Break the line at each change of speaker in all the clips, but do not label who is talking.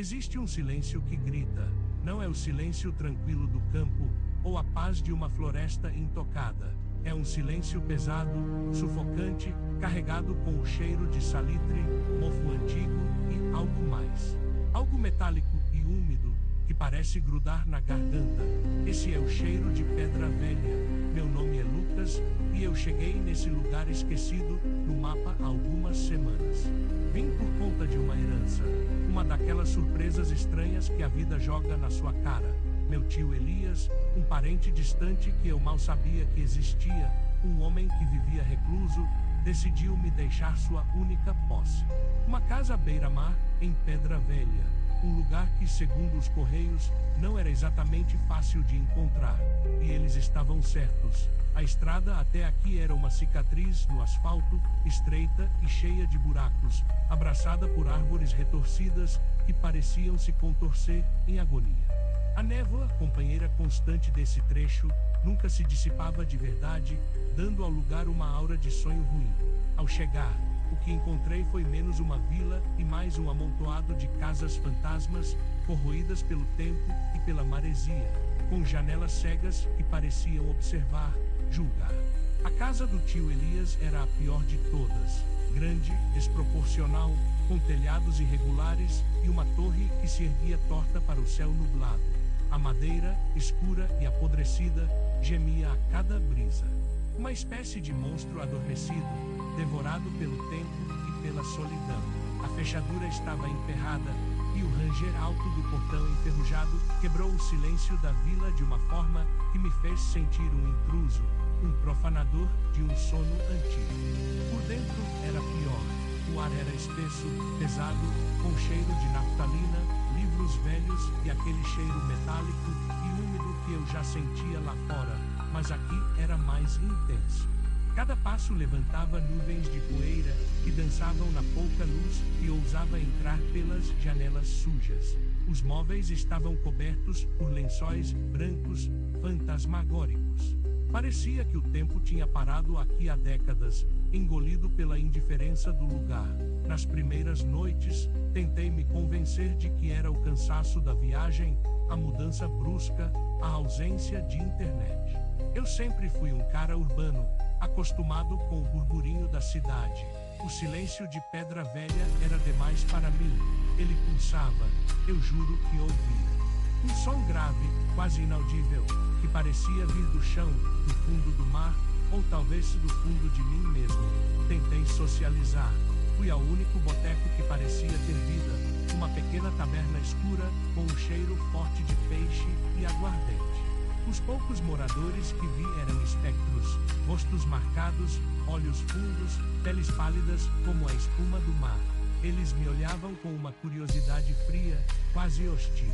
Existe um silêncio que grita. Não é o silêncio tranquilo do campo, ou a paz de uma floresta intocada. É um silêncio pesado, sufocante, carregado com o cheiro de salitre, mofo antigo e algo mais. Algo metálico e úmido, que parece grudar na garganta. Esse é o cheiro de Pedra Velha. Meu nome é Lucas, e eu cheguei nesse lugar esquecido no mapa há algumas semanas. Vim por conta de uma herança, uma daquelas surpresas estranhas que a vida joga na sua cara. Meu tio Elias, um parente distante que eu mal sabia que existia, um homem que vivia recluso, decidiu me deixar sua única posse. Uma casa à beira-mar, em Pedra Velha. Um lugar que, segundo os correios, não era exatamente fácil de encontrar. E eles estavam certos. A estrada até aqui era uma cicatriz no asfalto, estreita e cheia de buracos, abraçada por árvores retorcidas que pareciam se contorcer em agonia. A névoa, companheira constante desse trecho, nunca se dissipava de verdade, dando ao lugar uma aura de sonho ruim. Ao chegar, o que encontrei foi menos uma vila e mais um amontoado de casas fantasmas, corroídas pelo tempo e pela maresia, com janelas cegas que pareciam observar, julgar. A casa do tio Elias era a pior de todas. Grande, desproporcional, com telhados irregulares e uma torre que se erguia torta para o céu nublado. A madeira, escura e apodrecida, gemia a cada brisa. Uma espécie de monstro adormecido, devorado pelo tempo e pela solidão. A fechadura estava emperrada, e o ranger alto do portão enferrujado quebrou o silêncio da vila de uma forma que me fez sentir um intruso, um profanador de um sono antigo. Por dentro era pior. O ar era espesso, pesado, com cheiro de naftalina, livros velhos e aquele cheiro metálico e úmido que eu já sentia lá fora, mas aqui era mais intenso. Cada passo levantava nuvens de poeira que dançavam na pouca luz e ousava entrar pelas janelas sujas. Os móveis estavam cobertos por lençóis brancos, fantasmagóricos. Parecia que o tempo tinha parado aqui há décadas, engolido pela indiferença do lugar. Nas primeiras noites, tentei me convencer de que era o cansaço da viagem, a mudança brusca, a ausência de internet. Eu sempre fui um cara urbano, acostumado com o burburinho da cidade. O silêncio de Pedra Velha era demais para mim. Ele pulsava, eu juro que ouvia. Um som grave, quase inaudível, que parecia vir do chão, do fundo do mar, ou talvez do fundo de mim mesmo. Tentei socializar. Fui ao único boteco que parecia ter vida, uma pequena taberna escura, com um cheiro forte de peixe e aguardente. Os poucos moradores que vi eram espectros, rostos marcados, olhos fundos, peles pálidas como a espuma do mar. Eles me olhavam com uma curiosidade fria, quase hostil.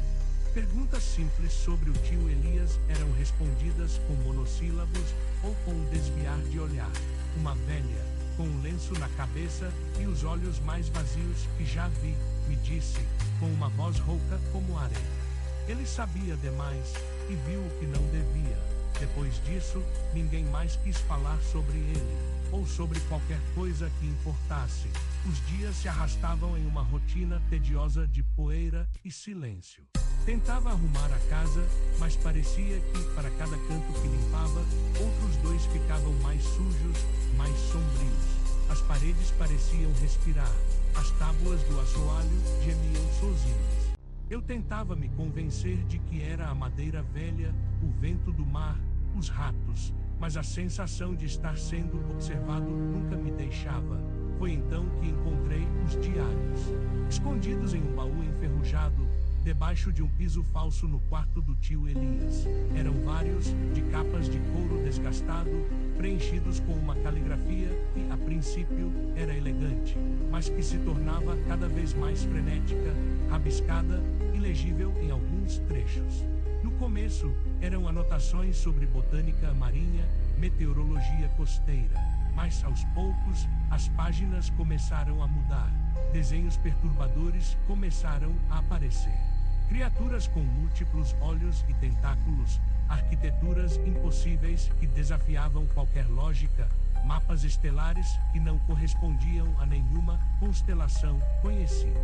Perguntas simples sobre o tio Elias eram respondidas com monossílabos ou com um desviar de olhar. Uma velha, com um lenço na cabeça e os olhos mais vazios que já vi, me disse, com uma voz rouca como areia. Ele sabia demais e viu o que não devia. Depois disso, ninguém mais quis falar sobre ele, ou sobre qualquer coisa que importasse. Os dias se arrastavam em uma rotina tediosa de poeira e silêncio. Tentava arrumar a casa, mas parecia que, para cada canto que limpava, outros dois ficavam mais sujos, mais sombrios. As paredes pareciam respirar. As tábuas do assoalho gemiam sozinhas. Eu tentava me convencer de que era a madeira velha, o vento do mar, os ratos, mas a sensação de estar sendo observado nunca me deixava. Foi então que encontrei os diários, escondidos em um baú enferrujado, debaixo de um piso falso no quarto do tio Elias. Eram vários, de capas de couro desgastado, preenchidos com uma caligrafia que, a princípio, era elegante, mas que se tornava cada vez mais frenética, rabiscada, ilegível em alguns trechos. No começo, eram anotações sobre botânica marinha, meteorologia costeira, mas aos poucos, as páginas começaram a mudar. Desenhos perturbadores começaram a aparecer. Criaturas com múltiplos olhos e tentáculos, arquiteturas impossíveis que desafiavam qualquer lógica, mapas estelares que não correspondiam a nenhuma constelação conhecida.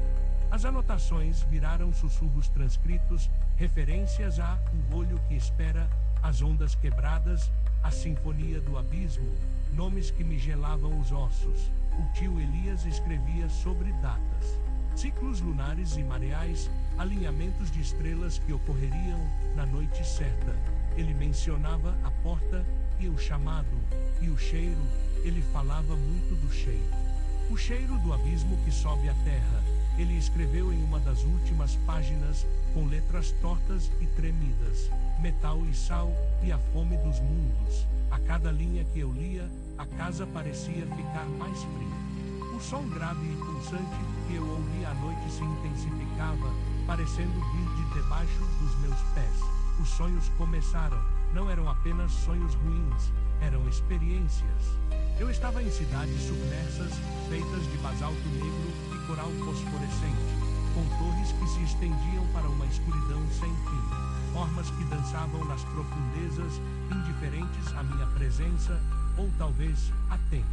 As anotações viraram sussurros transcritos, referências a o olho que espera, as ondas quebradas, a sinfonia do abismo, nomes que me gelavam os ossos. O tio Elias escrevia sobre datas, ciclos lunares e mareais, alinhamentos de estrelas que ocorreriam na noite certa. Ele mencionava a porta e o chamado, e o cheiro. Ele falava muito do cheiro. O cheiro do abismo que sobe à terra. Ele escreveu em uma das últimas páginas, com letras tortas e tremidas, metal e sal, e a fome dos mundos. A cada linha que eu lia, a casa parecia ficar mais fria. O som grave e pulsante que eu ouvia à noite se intensificava, parecendo vir de debaixo dos meus pés. Os sonhos começaram. Não eram apenas sonhos ruins, eram experiências. Eu estava em cidades submersas, feitas de basalto negro e coral fosforescente, com torres que se estendiam para uma escuridão sem fim, formas que dançavam nas profundezas, indiferentes à minha presença, ou talvez atentas.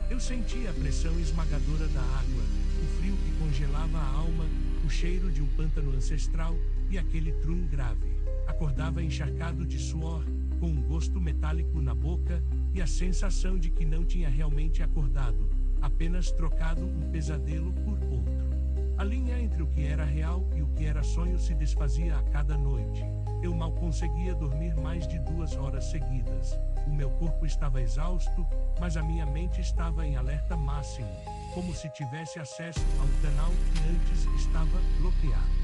Eu sentia a pressão esmagadora da água, o frio que congelava a alma, o cheiro de um pântano ancestral e aquele trum grave. Acordava encharcado de suor, com um gosto metálico na boca e a sensação de que não tinha realmente acordado, apenas trocado um pesadelo por outro. A linha entre o que era real e o que era sonho se desfazia a cada noite. Eu mal conseguia dormir mais de 2 horas seguidas. O meu corpo estava exausto, mas a minha mente estava em alerta máximo, como se tivesse acesso a um canal que antes estava bloqueado.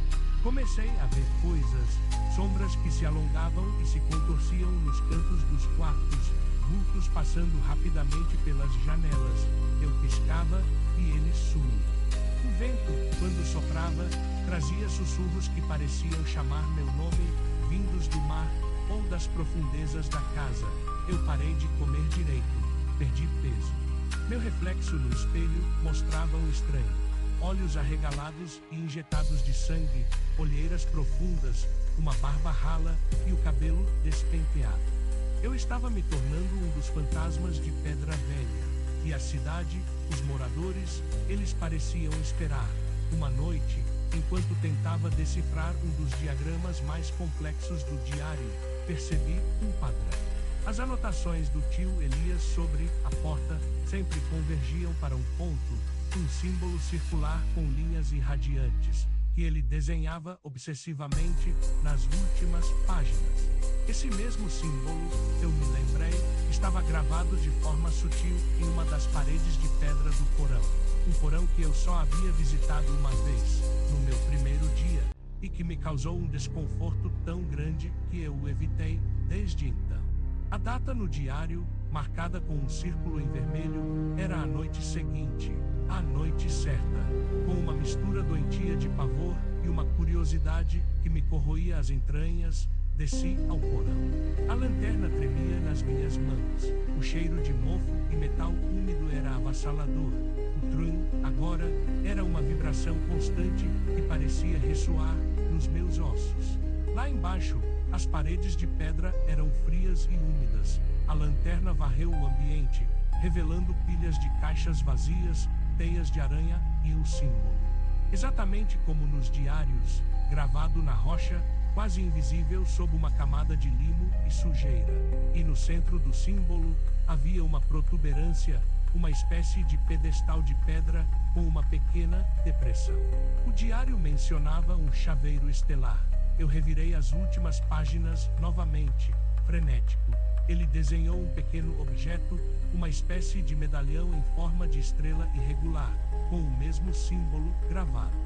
Comecei a ver coisas, sombras que se alongavam e se contorciam nos cantos dos quartos, vultos passando rapidamente pelas janelas. Eu piscava e eles sumiam. O vento, quando soprava, trazia sussurros que pareciam chamar meu nome, vindos do mar ou das profundezas da casa. Eu parei de comer direito, perdi peso. Meu reflexo no espelho mostrava um estranho. Olhos arregalados e injetados de sangue, olheiras profundas, uma barba rala e o cabelo despenteado. Eu estava me tornando um dos fantasmas de Pedra Velha. E a cidade, os moradores, eles pareciam esperar. Uma noite, enquanto tentava decifrar um dos diagramas mais complexos do diário, percebi um padrão. As anotações do tio Elias sobre a porta sempre convergiam para um ponto, um símbolo circular com linhas irradiantes, que ele desenhava obsessivamente nas últimas páginas. Esse mesmo símbolo, eu me lembrei, estava gravado de forma sutil em uma das paredes de pedra do porão. Um porão que eu só havia visitado uma vez, no meu primeiro dia, e que me causou um desconforto tão grande que eu o evitei desde então. A data no diário, marcada com um círculo em vermelho, era a noite seguinte, a noite certa, com uma mistura doentia de pavor e uma curiosidade que me corroía as entranhas. Desci ao porão. A lanterna tremia nas minhas mãos. O cheiro de mofo e metal úmido era avassalador. O trum, agora, era uma vibração constante que parecia ressoar nos meus ossos. Lá embaixo, as paredes de pedra eram frias e úmidas. A lanterna varreu o ambiente, revelando pilhas de caixas vazias, teias de aranha e o símbolo. Exatamente como nos diários, gravado na rocha, quase invisível sob uma camada de limo e sujeira. E no centro do símbolo, havia uma protuberância, uma espécie de pedestal de pedra, com uma pequena depressão. O diário mencionava um chaveiro estelar. Eu revirei as últimas páginas novamente, frenético. Ele desenhou um pequeno objeto, uma espécie de medalhão em forma de estrela irregular, com o mesmo símbolo gravado.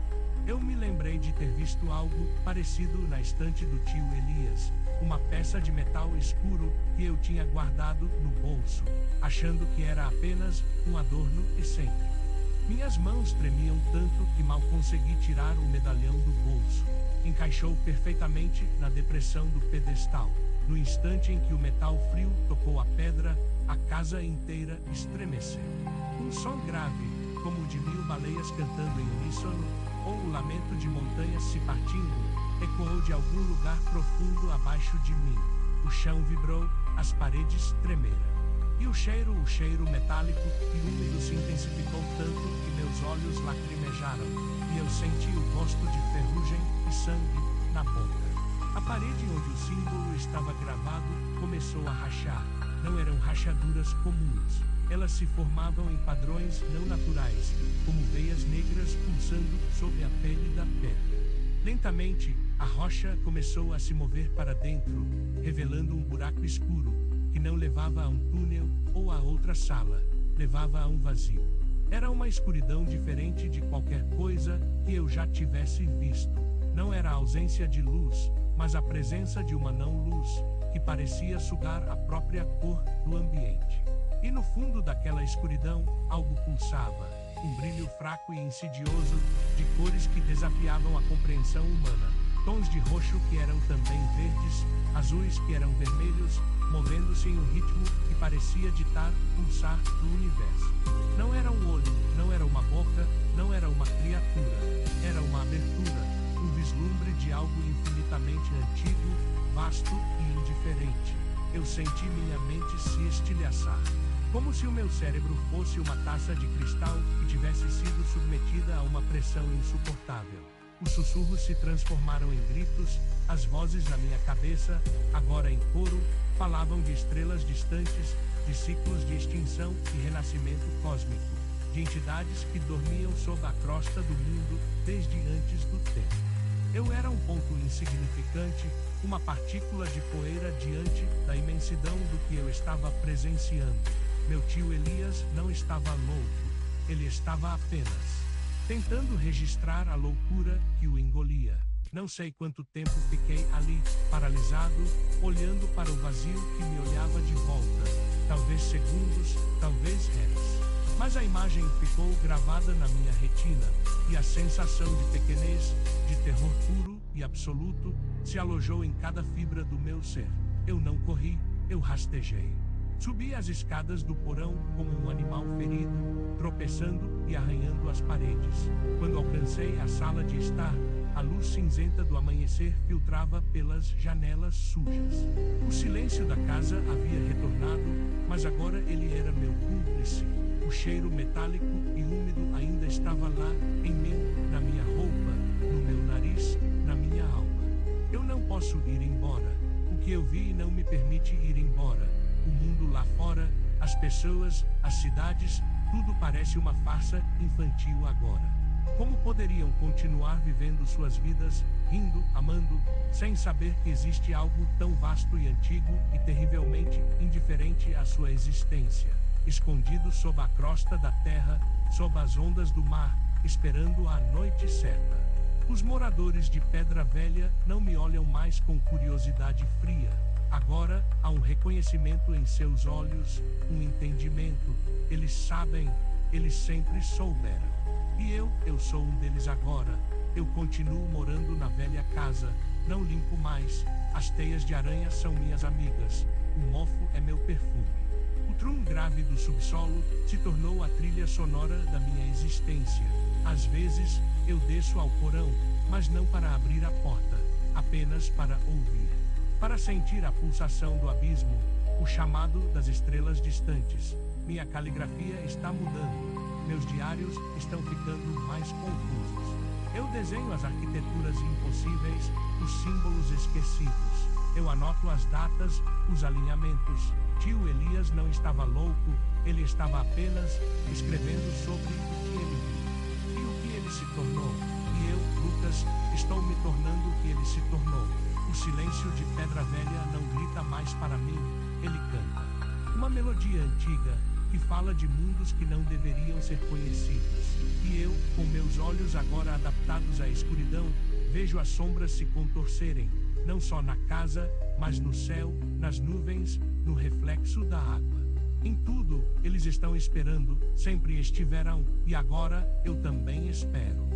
Eu me lembrei de ter visto algo parecido na estante do tio Elias, uma peça de metal escuro que eu tinha guardado no bolso, achando que era apenas um adorno excêntrico. Minhas mãos tremiam tanto que mal consegui tirar o medalhão do bolso. Encaixou perfeitamente na depressão do pedestal. No instante em que o metal frio tocou a pedra, a casa inteira estremeceu. Um som grave, como o de 1000 baleias cantando em uníssono, ou o lamento de montanhas se partindo, ecoou de algum lugar profundo abaixo de mim. O chão vibrou, as paredes tremeram. E o cheiro metálico e úmido se intensificou tanto que meus olhos lacrimejaram, e eu senti o gosto de ferrugem e sangue na boca. A parede onde o símbolo estava gravado começou a rachar. Não eram rachaduras comuns. Elas se formavam em padrões não naturais, como veias negras pulsando sobre a pele da pedra. Lentamente, a rocha começou a se mover para dentro, revelando um buraco escuro, que não levava a um túnel ou a outra sala, levava a um vazio. Era uma escuridão diferente de qualquer coisa que eu já tivesse visto. Não era a ausência de luz, mas a presença de uma não-luz, que parecia sugar a própria cor do ambiente. E no fundo daquela escuridão, algo pulsava, um brilho fraco e insidioso, de cores que desafiavam a compreensão humana. Tons de roxo que eram também verdes, azuis que eram vermelhos, movendo-se em um ritmo que parecia ditar o pulsar do universo. Não era um olho, não era uma boca, não era uma criatura. Era uma abertura, um vislumbre de algo infinitamente antigo, vasto e indiferente. Eu senti minha mente se estilhaçar. Como se o meu cérebro fosse uma taça de cristal que tivesse sido submetida a uma pressão insuportável. Os sussurros se transformaram em gritos, as vozes na minha cabeça, agora em coro, falavam de estrelas distantes, de ciclos de extinção e renascimento cósmico, de entidades que dormiam sob a crosta do mundo desde antes do tempo. Eu era um ponto insignificante, uma partícula de poeira diante da imensidão do que eu estava presenciando. Meu tio Elias não estava louco, ele estava apenas tentando registrar a loucura que o engolia. Não sei quanto tempo fiquei ali, paralisado, olhando para o vazio que me olhava de volta. Talvez segundos, talvez réis. Mas a imagem ficou gravada na minha retina, e a sensação de pequenez, de terror puro e absoluto, se alojou em cada fibra do meu ser. Eu não corri, eu rastejei. Subi as escadas do porão como um animal ferido, tropeçando e arranhando as paredes. Quando alcancei a sala de estar, a luz cinzenta do amanhecer filtrava pelas janelas sujas. O silêncio da casa havia retornado, mas agora ele era meu cúmplice. O cheiro metálico e úmido ainda estava lá, em mim, na minha roupa, no meu nariz, na minha alma. Eu não posso ir embora. O que eu vi não me permite ir embora. O mundo lá fora, as pessoas, as cidades, tudo parece uma farsa infantil agora. Como poderiam continuar vivendo suas vidas, rindo, amando, sem saber que existe algo tão vasto e antigo e terrivelmente indiferente à sua existência, escondido sob a crosta da terra, sob as ondas do mar, esperando a noite certa? Os moradores de Pedra Velha não me olham mais com curiosidade fria. Agora, há um reconhecimento em seus olhos, um entendimento. Eles sabem, eles sempre souberam. E eu sou um deles agora. Eu continuo morando na velha casa, não limpo mais. As teias de aranha são minhas amigas. O mofo é meu perfume. O trum grave do subsolo se tornou a trilha sonora da minha existência. Às vezes, eu desço ao porão, mas não para abrir a porta, apenas para ouvir. Para sentir a pulsação do abismo, o chamado das estrelas distantes. Minha caligrafia está mudando. Meus diários estão ficando mais confusos. Eu desenho as arquiteturas impossíveis, os símbolos esquecidos. Eu anoto as datas, os alinhamentos. Tio Elias não estava louco, ele estava apenas escrevendo sobre o que ele viu. E o que ele se tornou. E eu, Lucas, estou me tornando o que ele se tornou. O silêncio de Pedra Velha não grita mais para mim, ele canta. Uma melodia antiga, que fala de mundos que não deveriam ser conhecidos. E eu, com meus olhos agora adaptados à escuridão, vejo as sombras se contorcerem, não só na casa, mas no céu, nas nuvens, no reflexo da água. Em tudo, eles estão esperando, sempre estiverão, e agora, eu também espero.